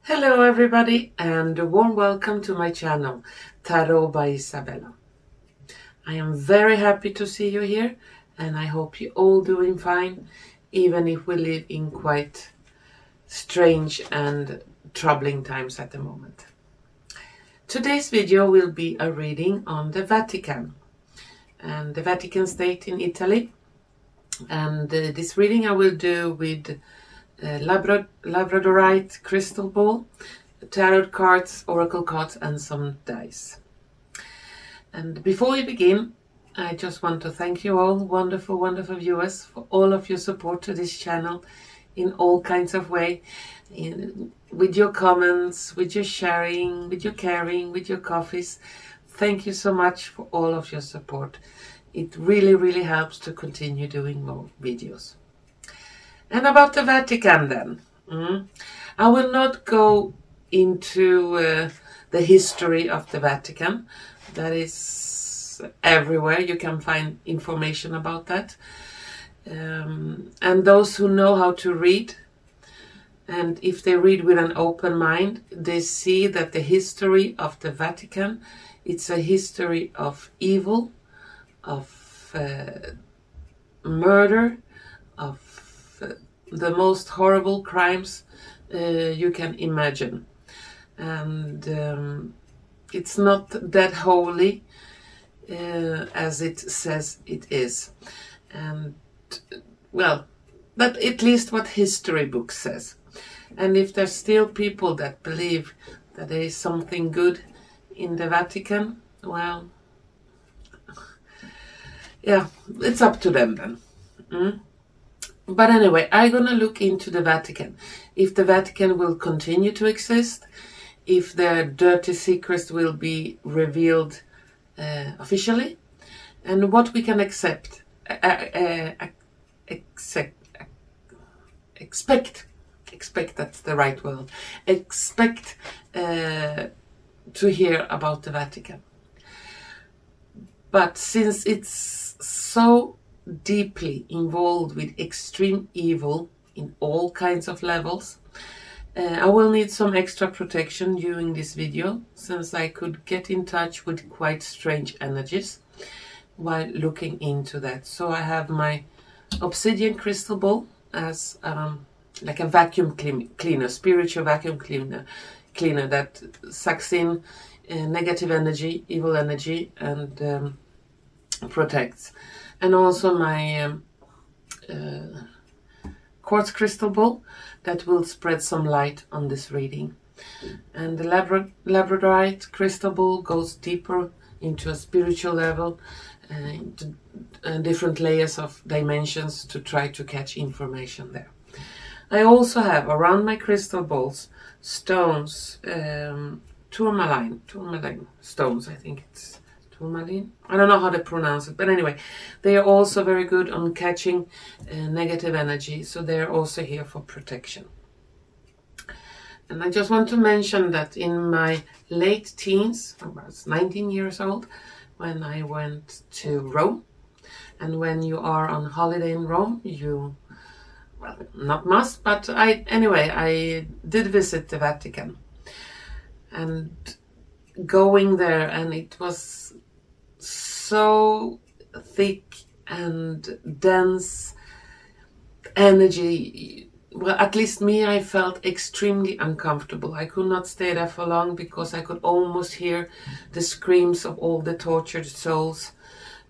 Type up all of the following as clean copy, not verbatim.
Hello everybody, and a warm welcome to my channel, Tarot by Izabela. I am very happy to see you here, and I hope you're all doing fine, even if we live in quite strange and troubling times at the moment. Today's video will be a reading on the Vatican, and the Vatican State in Italy. And this reading I will do with Labradorite Crystal ball, tarot cards, oracle cards, and some dice. And before we begin, I just want to thank you all, wonderful viewers, for all of your support to this channel in all kinds of ways, with your comments, with your sharing, with your caring, with your coffees. Thank you so much for all of your support. It really helps to continue doing more videos. And about the Vatican then. I will not go into the history of the Vatican. That is everywhere. You can find information about that. And those who know how to read, and if they read with an open mind, they see that the history of the Vatican, it's a history of evil, of murder, of the most horrible crimes you can imagine. And it's not that holy as it says it is. And well, but at least what history book says. And if there's still people that believe that there is something good in the Vatican, well, yeah, it's up to them then. But anyway, I'm going to look into the Vatican. If the Vatican will continue to exist, if their dirty secrets will be revealed officially, and what we can expect, that's the right word, expect to hear about the Vatican. But since it's so deeply involved with extreme evil in all kinds of levels, I will need some extra protection during this video, since I could get in touch with quite strange energies while looking into that. So I have my obsidian crystal ball as like a vacuum cleaner, spiritual vacuum cleaner that sucks in negative energy, evil energy, and protects. And also my quartz crystal ball that will spread some light on this reading. And the Labradorite crystal ball goes deeper into a spiritual level, into different layers of dimensions to try to catch information there. I also have around my crystal balls stones, tourmaline stones, I think it's tourmaline. I don't know how to pronounce it, but anyway, they are also very good on catching negative energy, so they're also here for protection. And I just want to mention that in my late teens, I was 19 years old when I went to Rome. And when you are on holiday in Rome, you, well, not must, but I did visit the Vatican. And going there, and it was so thick and dense energy. Well, at least me, I felt extremely uncomfortable. I could not stay there for long because I could almost hear the screams of all the tortured souls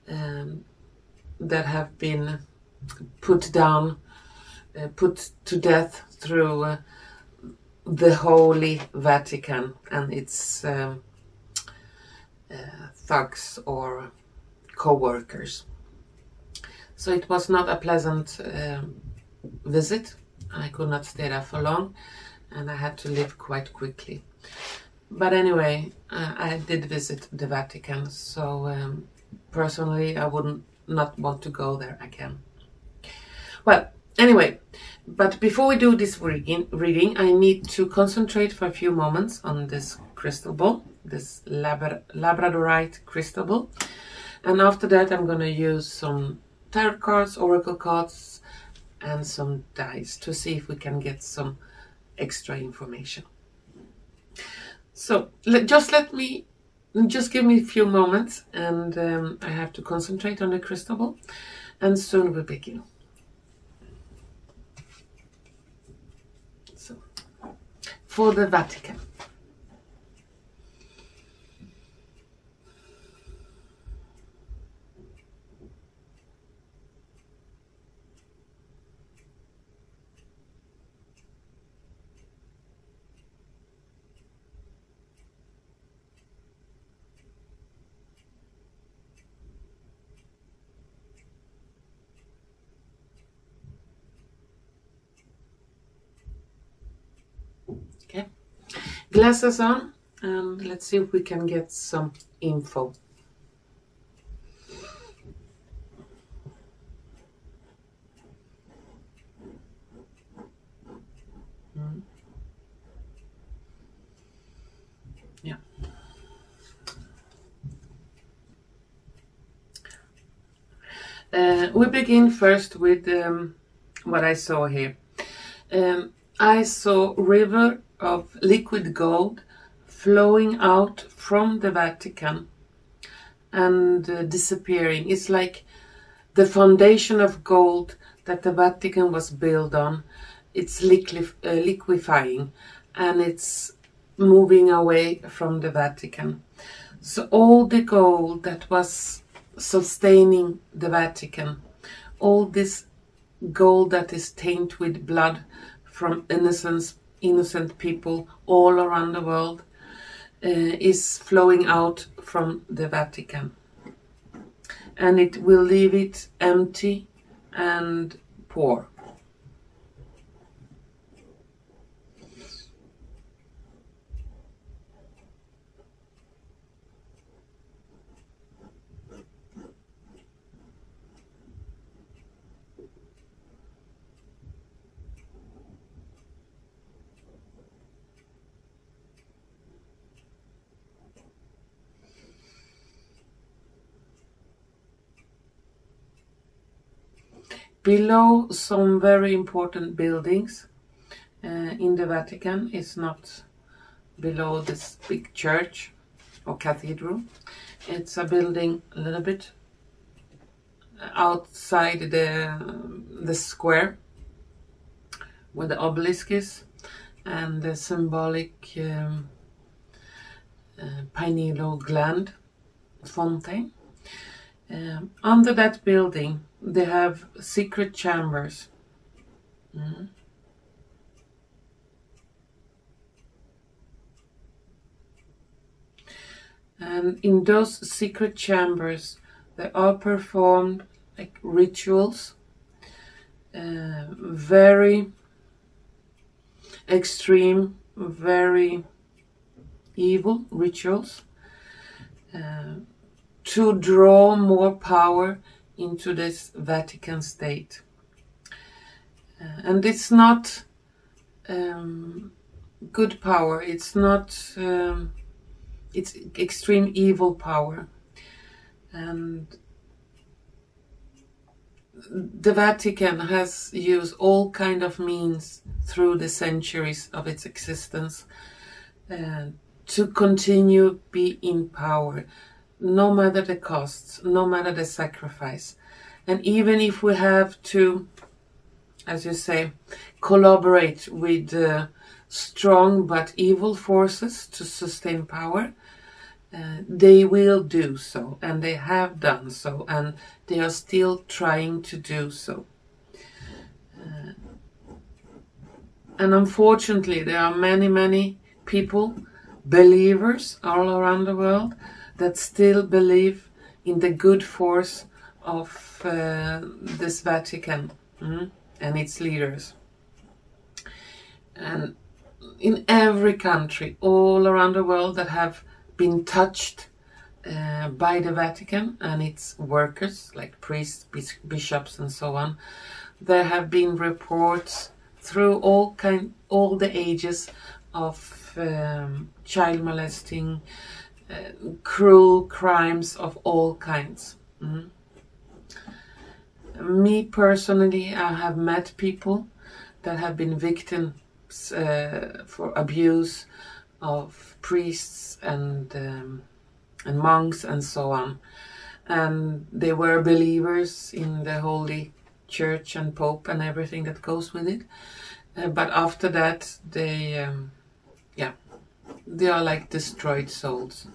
that have been put down, put to death through the Holy Vatican and its thugs or co-workers. So it was not a pleasant visit. I could not stay there for long, and I had to leave quite quickly. But anyway, I did visit the Vatican, so personally I wouldn't not want to go there again. Well, anyway, but before we do this reading, I need to concentrate for a few moments on this crystal ball, this Labradorite crystal ball. And after that, I'm going to use some tarot cards, oracle cards, and some dice to see if we can get some extra information. So just give me a few moments, and I have to concentrate on the crystal ball, and soon we'll begin. So, for the Vatican. Okay, glasses on, and let's see if we can get some info. Yeah. We begin first with what I saw here. I saw river of liquid gold flowing out from the Vatican and disappearing. It's like the foundation of gold that the Vatican was built on. It's liquefying, and it's moving away from the Vatican. So all the gold that was sustaining the Vatican, all this gold that is tainted with blood from innocent people all around the world, is flowing out from the Vatican, and it will leave it empty and poor. Below some very important buildings in the Vatican, is not below this big church or cathedral. It's a building a little bit outside the square where the obelisk is, and the symbolic pineal gland fountain. Under that building they have secret chambers. And in those secret chambers there are performed like rituals, very extreme, very evil rituals, to draw more power into this Vatican state. And it's not good power, it's not, it's extreme evil power. And the Vatican has used all kind of means through the centuries of its existence to continue be in power, no matter the costs, no matter the sacrifice. And even if we have to, as you say, collaborate with strong but evil forces to sustain power, they will do so, and they have done so, and they are still trying to do so. And unfortunately, there are many people, believers all around the world, that still believe in the good force of this Vatican and its leaders. And in every country all around the world that have been touched by the Vatican and its workers, like priests, bishops, and so on, there have been reports through all the ages of child molesting, cruel crimes of all kinds. Me personally, I have met people that have been victims for abuse of priests and monks and so on, and they were believers in the Holy Church and Pope and everything that goes with it. But after that, they are like destroyed souls.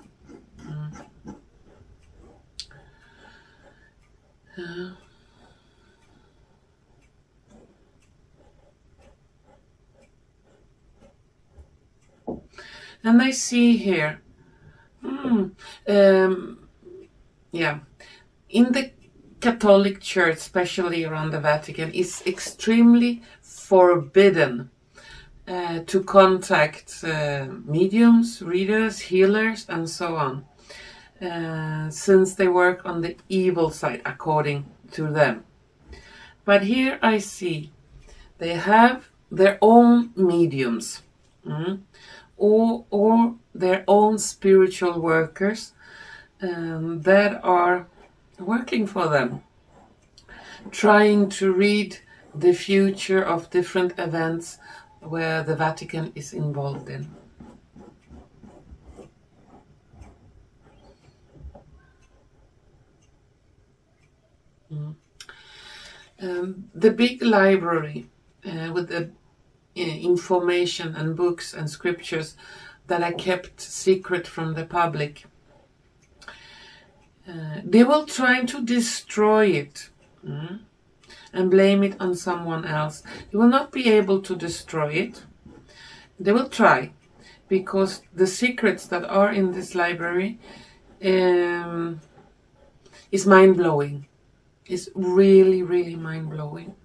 And I see here, in the Catholic Church, especially around the Vatican, it's extremely forbidden to contact mediums, readers, healers, and so on, since they work on the evil side, according to them. But here I see they have their own mediums, or their own spiritual workers that are working for them, trying to read the future of different events where the Vatican is involved in. The big library with the information and books and scriptures that are kept secret from the public, they will try to destroy it and blame it on someone else. They will not be able to destroy it. They will try, because the secrets that are in this library is mind-blowing. It's really mind-blowing.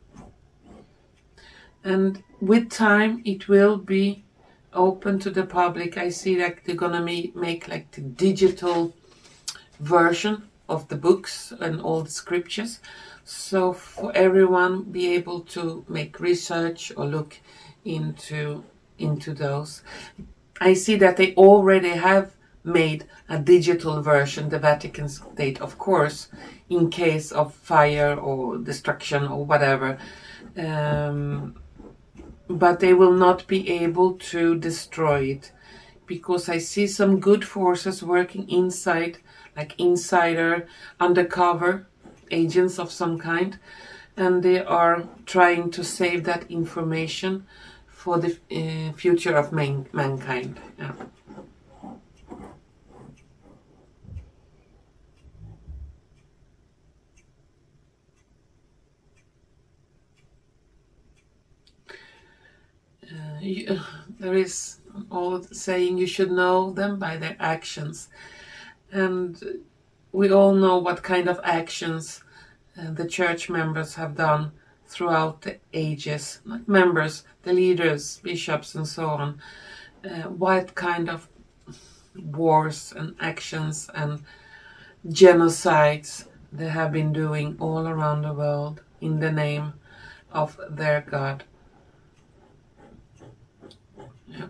And with time, it will be open to the public. I see that they're gonna make like the digital version of the books and all the scriptures, so for everyone be able to make research or look into those. I see that they already have made a digital version, the Vatican State, of course, in case of fire or destruction or whatever. But they will not be able to destroy it, because I see some good forces working inside, like insider, undercover agents of some kind, and they are trying to save that information for the future of mankind. Yeah. There is all saying you should know them by their actions, and we all know what kind of actions the church members have done throughout the ages. Not members, the leaders, bishops, and so on. What kind of wars and actions and genocides they have been doing all around the world in the name of their God. Yeah.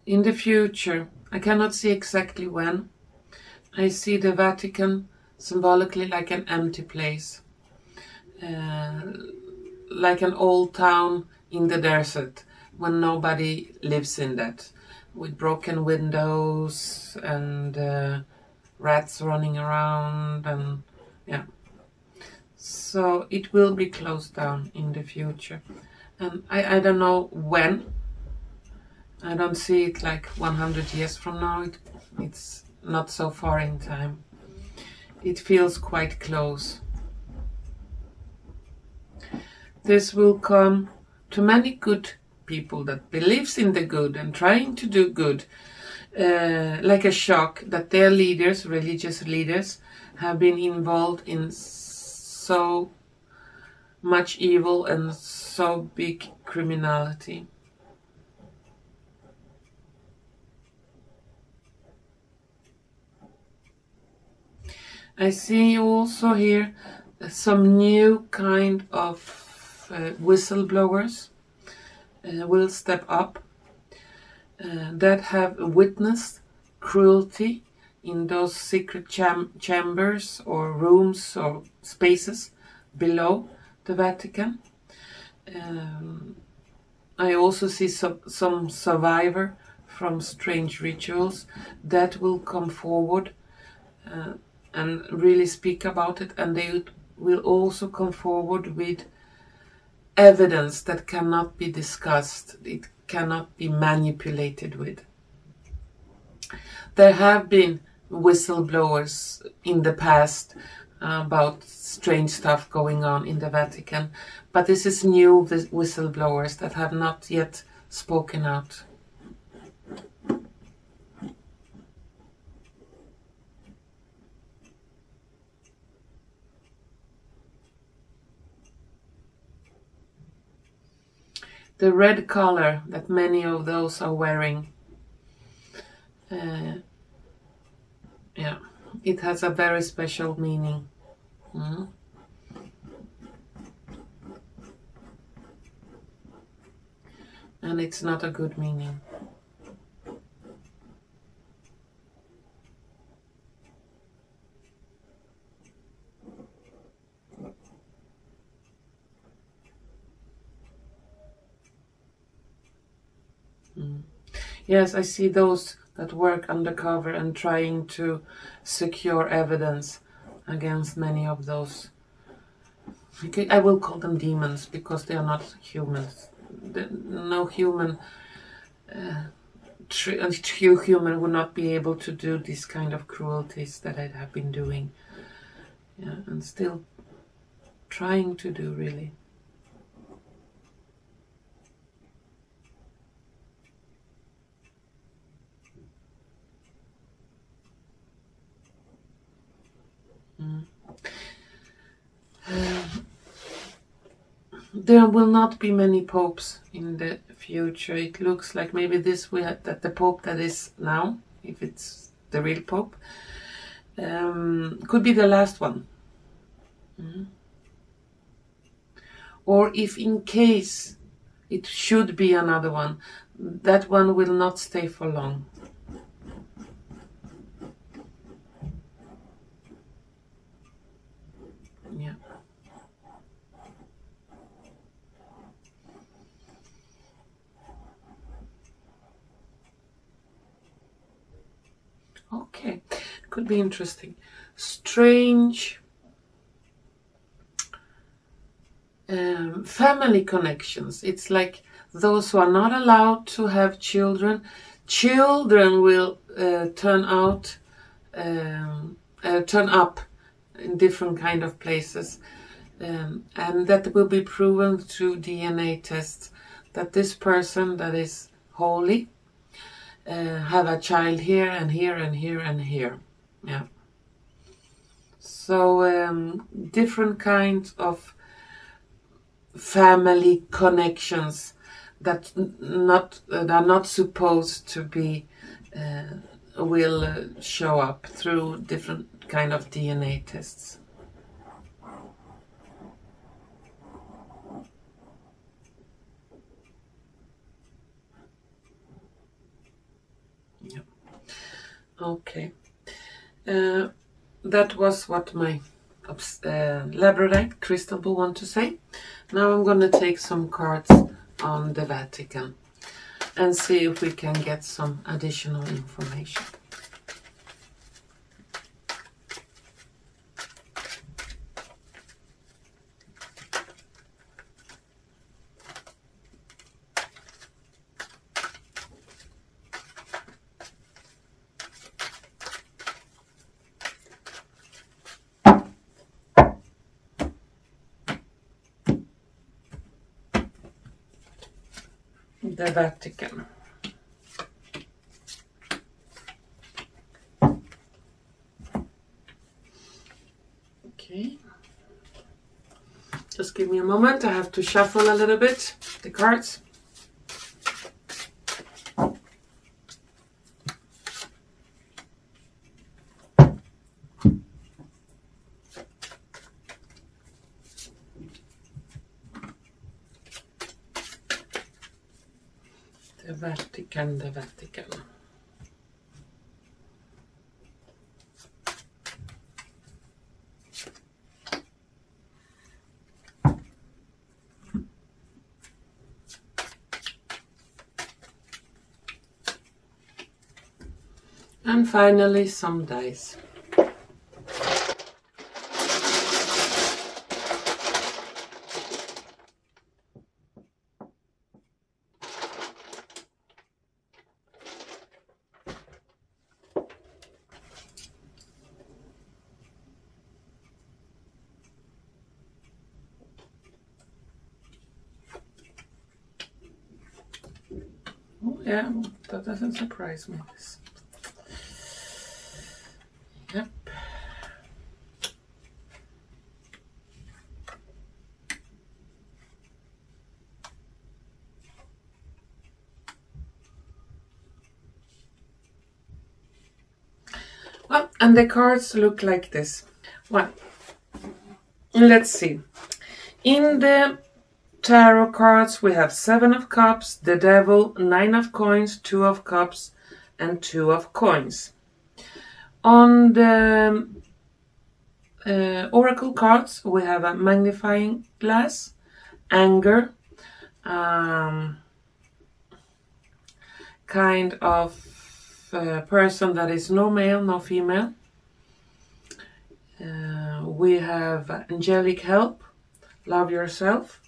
In the future, I cannot see exactly when, I see the Vatican symbolically like an empty place, like an old town in the desert when nobody lives in that, with broken windows and rats running around, and yeah. So it will be closed down in the future, and I don't know when. I don't see it like 100 years from now. It's not so far in time. It feels quite close. This will come to many good people that believes in the good and trying to do good, like a shock that their leaders, religious leaders, have been involved in so much evil and so big criminality. I see also here some new kind of whistleblowers will step up that have witnessed cruelty in those secret chambers or rooms or spaces below the Vatican. I also see some survivor from strange rituals that will come forward and really speak about it, and they will also come forward with evidence that cannot be discussed, it cannot be manipulated with. There have been whistleblowers in the past about strange stuff going on in the Vatican, but this is new whistleblowers that have not yet spoken out. The red color that many of those are wearing, yeah, it has a very special meaning. And it's not a good meaning. Yes, I see those that work undercover and trying to secure evidence against many of those. I will call them demons because they are not humans. No human, true human would not be able to do this kind of cruelties that I have been doing. Yeah, and still trying to do, really. There will not be many popes in the future. It looks like maybe that the pope that is now, if it's the real pope, could be the last one. Or if in case it should be another one, that one will not stay for long. Yeah. Okay, could be interesting. Strange family connections. It's like those who are not allowed to have children. Children will turn up in different kind of places, and that will be proven through DNA tests that this person that is holy have a child here and here and here and here. Yeah. So different kinds of family connections that are not supposed to be will show up through different kind of DNA tests. Yep. Okay. That was what my Labradorite Crystal want to say. Now I'm going to take some cards on the Vatican and see if we can get some additional information. the Vatican. Okay. Just give me a moment. I have to shuffle a little bit the cards. The Vatican, the Vatican. And finally, some dice. Oh yeah, that doesn't surprise me. This. Yep. Well, and the cards look like this. Well, let's see. In the tarot cards, we have 7 of Cups, the Devil, 9 of Coins, 2 of Cups, and 2 of Coins. On the Oracle cards, we have a magnifying glass, anger, kind of person that is no male, no female. We have angelic help, love yourself.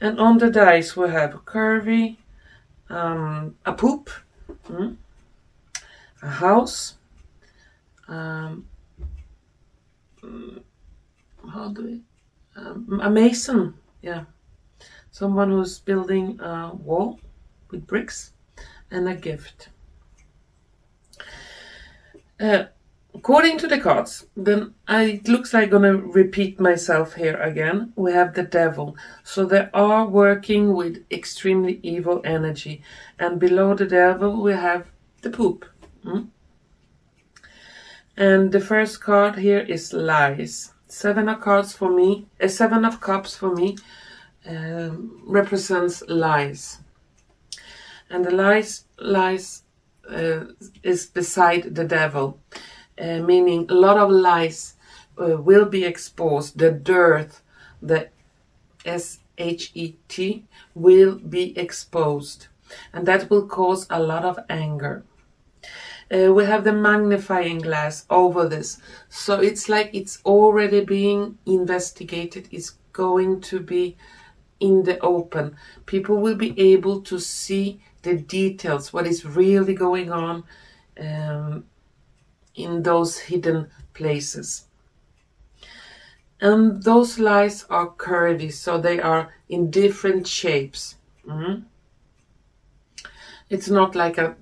And on the dice we have curvy, a poop, a house, a mason, yeah, someone who's building a wall with bricks, and a gift. According to the cards, then it looks like I'm gonna repeat myself here again. We have the Devil, so they are working with extremely evil energy, and below the Devil we have the poop. And the first card here is lies. 7 of cards for me, 7 of Cups for me represents lies, and the lies is beside the Devil. Meaning a lot of lies will be exposed. The dirt, the SHET, will be exposed, and that will cause a lot of anger. We have the magnifying glass over this, so it's like it's already being investigated. It's going to be in the open. People will be able to see the details, what is really going on in those hidden places. And those lies are curvy, so they are in different shapes. It's not like a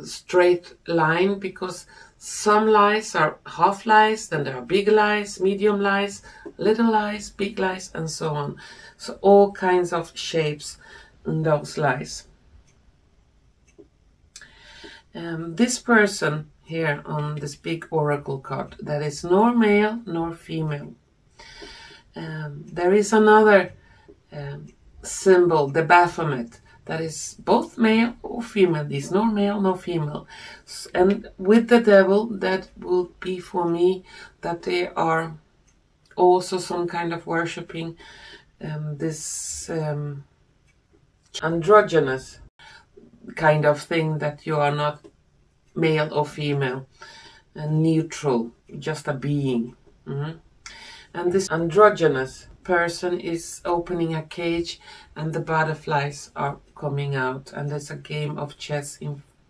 straight line, because some lies are half lies, then there are big lies, medium lies, little lies, big lies, and so on. So all kinds of shapes in those lies. This person here on this big oracle card, that is nor male nor female. There is another symbol, the Baphomet, that is both male or female. This nor male nor female. And with the Devil, that will be for me that they are also some kind of worshipping this androgynous kind of thing, that you are not male or female, and neutral, just a being. And this androgynous person is opening a cage, and the butterflies are coming out, and there's a game of chess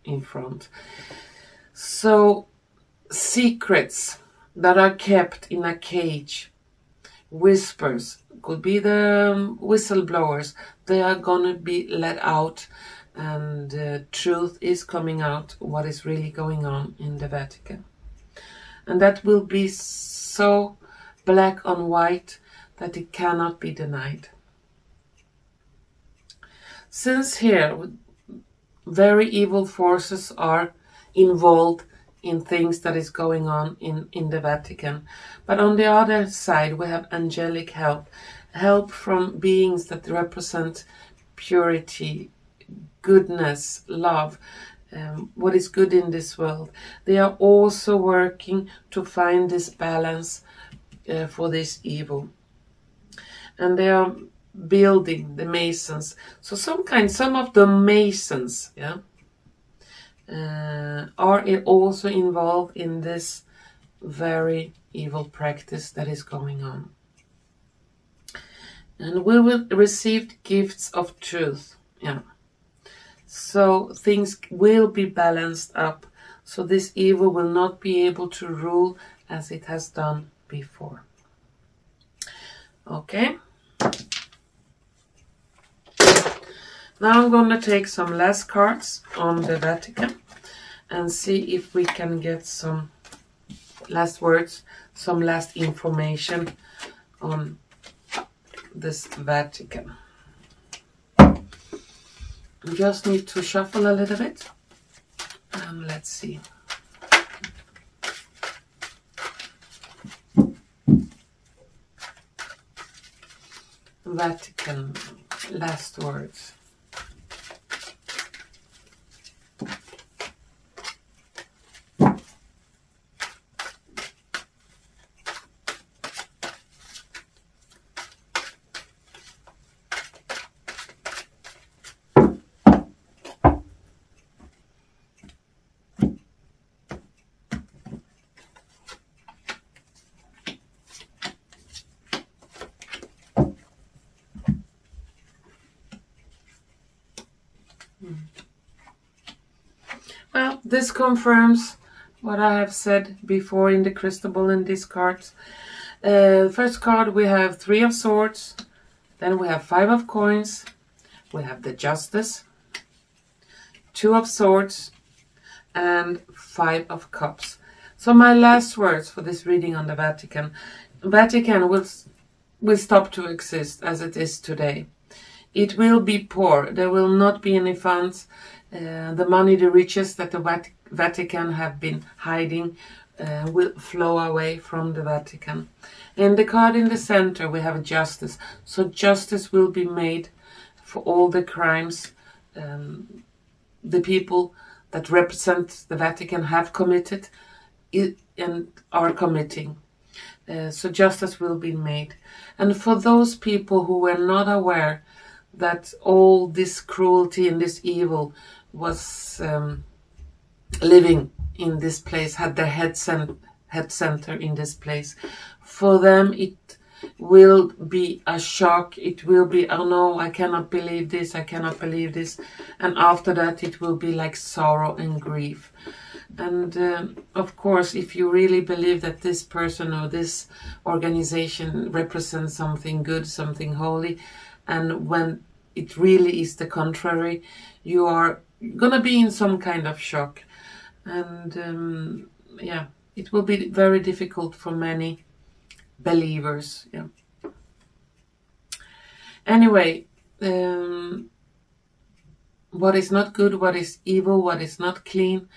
in front. So secrets that are kept in a cage whispers, could be the whistleblowers. They are gonna be let out, and truth is coming out, what is really going on in the Vatican. And that will be so black on white that it cannot be denied. Since here very evil forces are involved in things that is going on in the Vatican, but on the other side we have angelic help from beings that represent purity, goodness, love, what is good in this world. They are also working to find this balance for this evil, and they are building the masons. So some of the masons, yeah, are also involved in this very evil practice that is going on. And we will receive gifts of truth, yeah. So things will be balanced up, so this evil will not be able to rule as it has done before. Okay. Now I'm going to take some last cards on the Vatican and see if we can get some last words, some last information on this Vatican. We just need to shuffle a little bit. Let's see. Vatican, last words. Well, this confirms what I have said before in the crystal ball in these cards. First card we have 3 of Swords, then we have 5 of Coins, we have the Justice, 2 of Swords, and 5 of Cups. So my last words for this reading on the Vatican. Vatican will stop to exist as it is today. It will be poor. There will not be any funds. The money, the riches that the Vatican have been hiding will flow away from the Vatican. And the card in the center, we have Justice. So justice will be made for all the crimes the people that represent the Vatican have committed and are committing. So justice will be made. And for those people who were not aware that all this cruelty and this evil was living in this place, had their head center in this place, for them it will be a shock. It will be, oh no, I cannot believe this, I cannot believe this. And after that it will be like sorrow and grief. And of course, if you really believe that this person or this organization represents something good, something holy, and when it really is the contrary, you are gonna be in some kind of shock. And yeah, it will be very difficult for many believers. Yeah. Anyway, what is not good, what is evil, what is not clean,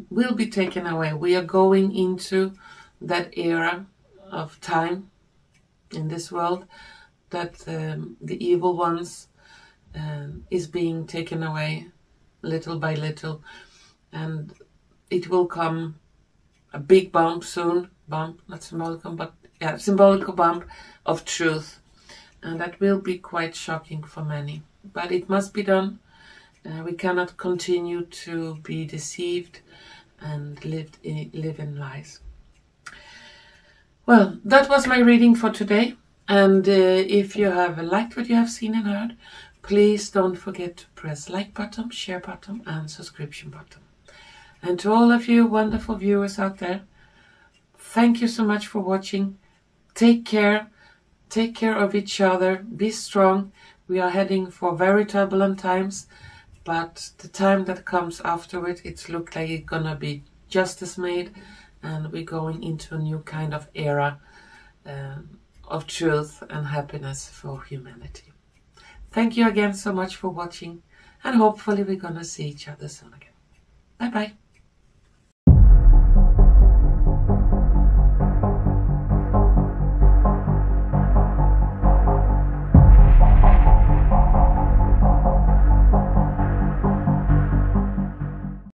will be taken away. We are going into that era of time in this world that the evil ones is being taken away little by little, and it will come a big bump soon. Bump, not symbolical, but yeah, symbolical bump of truth, and that will be quite shocking for many. But it must be done. We cannot continue to be deceived and live in lies. Well, that was my reading for today. And if you have liked what you have seen and heard, please don't forget to press like button, share button, and subscription button. And to all of you wonderful viewers out there, thank you so much for watching. take care of each other, be strong. We are heading for very turbulent times, but the time that comes after it, it's look like it's gonna be justice made, and we're going into a new kind of era of truth and happiness for humanity. Thank you again so much for watching, and hopefully we're gonna see each other soon again. Bye bye.